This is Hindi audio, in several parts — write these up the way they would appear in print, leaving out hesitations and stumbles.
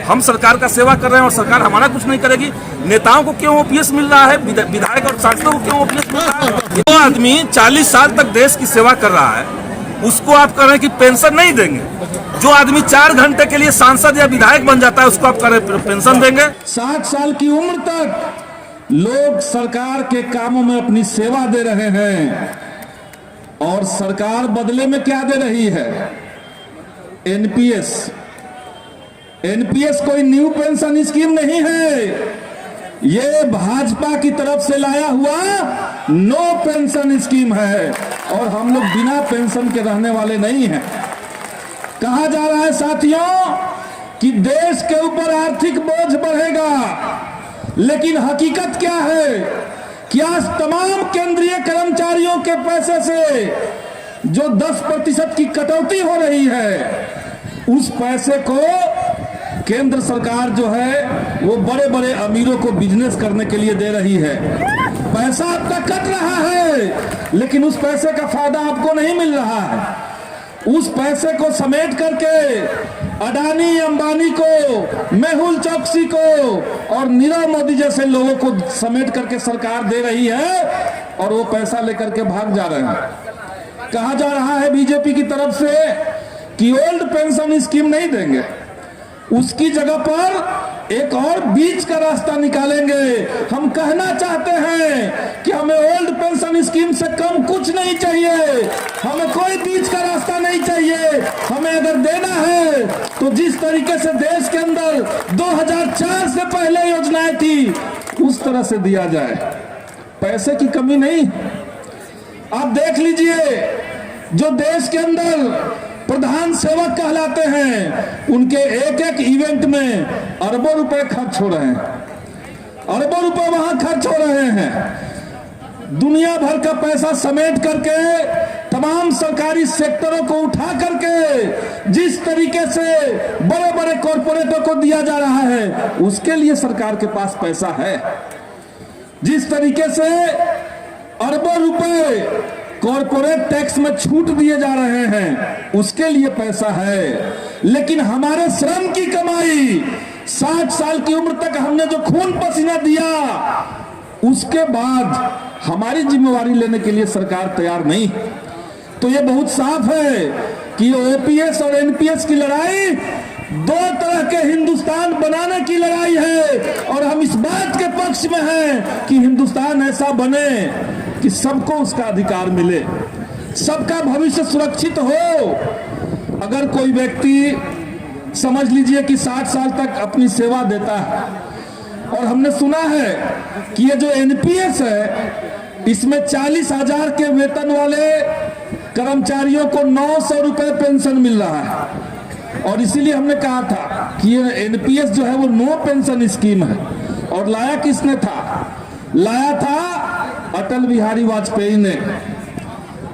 हम सरकार का सेवा कर रहे हैं और सरकार हमारा कुछ नहीं करेगी। नेताओं को क्यों ओपीएस मिल रहा है, विधायक और सांसदों को क्यों ओपीएस मिल रहा है? जो आदमी 40 साल तक देश की सेवा कर रहा है उसको आप कह रहे हैं कि पेंशन नहीं देंगे। जो आदमी 4 घंटे के लिए सांसद या विधायक बन जाता है उसको आप कह रहे हैं पेंशन देंगे। 60 साल की उम्र तक लोग सरकार के कामों में अपनी सेवा दे रहे हैं और सरकार बदले में क्या दे रही है? एनपीएस। एनपीएस कोई न्यू पेंशन स्कीम नहीं है, ये भाजपा की तरफ से लाया हुआ नो पेंशन स्कीम है और हम लोग बिना पेंशन के रहने वाले नहीं हैं। कहा जा रहा है साथियों कि देश के ऊपर आर्थिक बोझ बढ़ेगा, लेकिन हकीकत क्या है कि आज तमाम केंद्रीय कर्मचारियों के पैसे से जो 10% की कटौती हो रही है उस पैसे को केंद्र सरकार जो है वो बड़े बड़े अमीरों को बिजनेस करने के लिए दे रही है। पैसा आपका कट रहा है लेकिन उस पैसे का फायदा आपको नहीं मिल रहा है। उस पैसे को समेट करके अडानी अंबानी को, मेहुल चौकसी को और नीरव मोदी जैसे लोगों को समेट करके सरकार दे रही है और वो पैसा लेकर के भाग जा रहे हैं। कहा जा रहा है बीजेपी की तरफ से कि ओल्ड पेंशन स्कीम नहीं देंगे, उसकी जगह पर एक और बीच का रास्ता निकालेंगे। हम कहना चाहते हैं कि हमें ओल्ड पेंशन स्कीम से कम कुछ नहीं चाहिए, हमें कोई बीच का रास्ता नहीं चाहिए। हमें अगर देना है तो जिस तरीके से देश के अंदर 2004 से पहले योजनाएं थी उस तरह से दिया जाए। पैसे की कमी नहीं। आप देख लीजिए जो देश के अंदर प्रधान सेवक कहलाते हैं उनके एक एक इवेंट में अरबों रुपए खर्च हो रहे हैं, अरबों रुपए वहां खर्च हो रहे हैं। दुनिया भर का पैसा समेट करके तमाम सरकारी सेक्टरों को उठा करके जिस तरीके से बड़े बड़े कॉरपोरेटों को दिया जा रहा है उसके लिए सरकार के पास पैसा है। जिस तरीके से अरबों रुपए कॉर्पोरेट टैक्स में छूट दिए जा रहे हैं उसके लिए पैसा है, लेकिन हमारे श्रम की कमाई 60 साल की उम्र तक हमने जो खून पसीना दिया उसके बाद हमारी जिम्मेवारी लेने के लिए सरकार तैयार नहीं। तो ये बहुत साफ है कि ओपीएस और एनपीएस की लड़ाई दो तरह के हिंदुस्तान बनाने की लड़ाई है और हम इस बात के पक्ष में हैं कि हिंदुस्तान ऐसा बने कि सबको उसका अधिकार मिले, सबका भविष्य सुरक्षित हो। अगर कोई व्यक्ति समझ लीजिए कि 60 साल तक अपनी सेवा देता है और हमने सुना है कि ये जो एनपीएस है इसमें 40,000 के वेतन वाले कर्मचारियों को 900 रुपए पेंशन मिल रहा है और इसीलिए हमने कहा था कि ये एनपीएस जो है वो नो पेंशन स्कीम है। और लाया किसने था? लाया था अटल बिहारी वाजपेयी ने।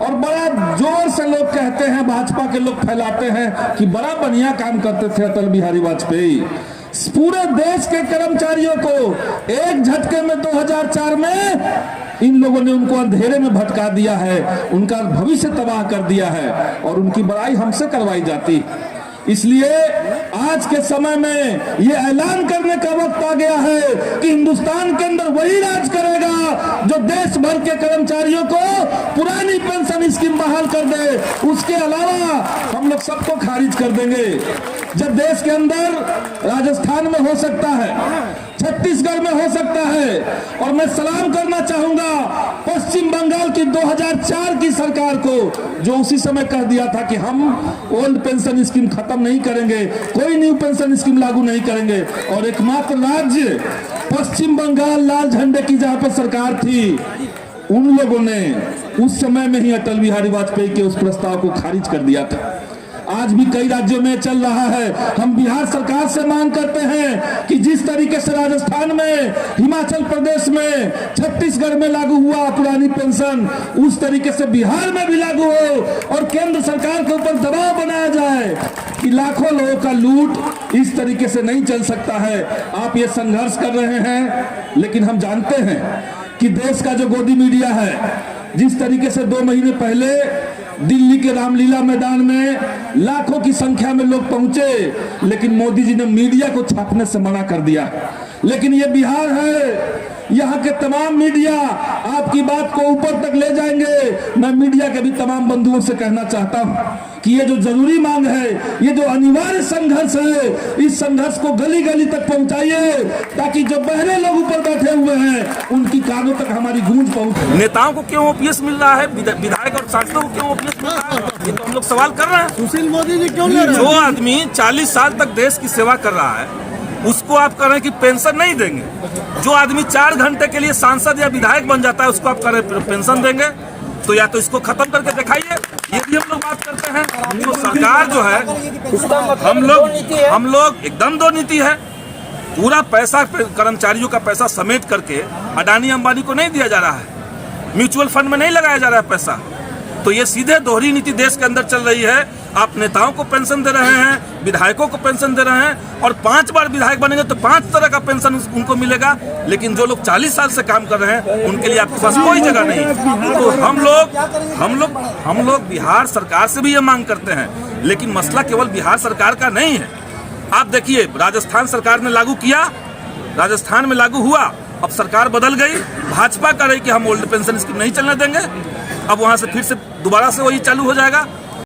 और बड़ा जोर से लोग कहते हैं, भाजपा के लोग फैलाते हैं कि बड़ा बढ़िया काम करते थे अटल बिहारी वाजपेयी। पूरे देश के कर्मचारियों को एक झटके में 2004 में इन लोगों ने उनको अंधेरे में भटका दिया है, उनका भविष्य तबाह कर दिया है और उनकी बड़ाई हमसे करवाई जाती। इसलिए आज के समय में ये ऐलान करने का वक्त आ गया है कि हिंदुस्तान के अंदर वही राज करेगा जो देश भर के कर्मचारियों को पुरानी पेंशन स्कीम बहाल कर दे। उसके अलावा हम लोग सबको खारिज कर देंगे। जब देश के अंदर राजस्थान में हो सकता है, छत्तीसगढ़ में हो सकता है, और मैं सलाम करना चाहूंगा पश्चिम बंगाल की 2004 की सरकार को जो उसी समय कह दिया था कि हम ओल्ड पेंशन स्कीम खत्म नहीं करेंगे, कोई न्यू पेंशन स्कीम लागू नहीं करेंगे। और एकमात्र राज्य पश्चिम बंगाल लाल झंडे की जहां पर सरकार थी उन लोगों ने उस समय में ही अटल बिहारी वाजपेयी के उस प्रस्ताव को खारिज कर दिया था। आज भी कई राज्यों में चल रहा है। हम बिहार सरकार से मांग करते हैं कि जिस तरीके से राजस्थान में, हिमाचल प्रदेश में, छत्तीसगढ़ में लागू हुआ पुरानी पेंशन उस तरीके से बिहार में भी लागू हो और केंद्र सरकार के ऊपर दबाव बनाया जाए कि लाखों लोगों का लूट इस तरीके से नहीं चल सकता है। आप ये संघर्ष कर रहे हैं, लेकिन हम जानते हैं कि देश का जो गोदी मीडिया है, जिस तरीके से 2 महीने पहले दिल्ली के रामलीला मैदान में लाखों की संख्या में लोग पहुंचे, लेकिन मोदी जी ने मीडिया को छापने से मना कर दिया। लेकिन ये बिहार है, यहाँ के तमाम मीडिया आपकी बात को ऊपर तक ले जाएंगे। मैं मीडिया के भी तमाम बंधुओं से कहना चाहता हूँ कि ये जो जरूरी मांग है, ये जो अनिवार्य संघर्ष है, इस संघर्ष को गली गली तक पहुंचाइए, ताकि जो बहरे लोग ऊपर बैठे हुए हैं उनकी कानों तक हमारी गूंज पहुंचे। नेताओं को क्यों ओपीएस मिल रहा है, विधायक और सांसदों को क्यों ओपीएस मिल रहा है, ये तो हम लोग सवाल कर रहे हैं। सुशील मोदी जी क्यों ले रहे हैं? जो आदमी 40 साल तक देश की सेवा कर रहा है उसको आप कह रहे हैं कि पेंशन नहीं देंगे। जो आदमी 4 घंटे के लिए सांसद या विधायक बन जाता है उसको आप कह रहे हैं पेंशन देंगे। तो या तो इसको खत्म करके दिखाइए, ये भी हम लोग बात करते हैं। तो सरकार जो है, हम लोग एकदम दो नीति है। पूरा पैसा कर्मचारियों का पैसा समेट करके अडानी अंबानी को नहीं दिया जा रहा है, म्यूचुअल फंड में नहीं लगाया जा रहा है पैसा। तो ये सीधे दोहरी नीति देश के अंदर चल रही है। आप नेताओं को पेंशन दे रहे हैं, विधायकों को पेंशन दे रहे हैं, और 5 बार विधायक बनेंगे तो 5 तरह का पेंशन उनको मिलेगा। लेकिन जो लोग 40 साल से काम कर रहे हैं उनके लिए आपके पास कोई जगह नहीं। तो हम लोग बिहार सरकार से भी ये मांग करते हैं, लेकिन मसला केवल बिहार सरकार का नहीं है। आप देखिए, राजस्थान सरकार ने लागू किया, राजस्थान में लागू हुआ, अब सरकार बदल गई, भाजपा कह रही कि हम ओल्ड पेंशन स्कीम नहीं चलने देंगे। अब वहां से फिर से दोबारा से वही चालू हो जाएगा।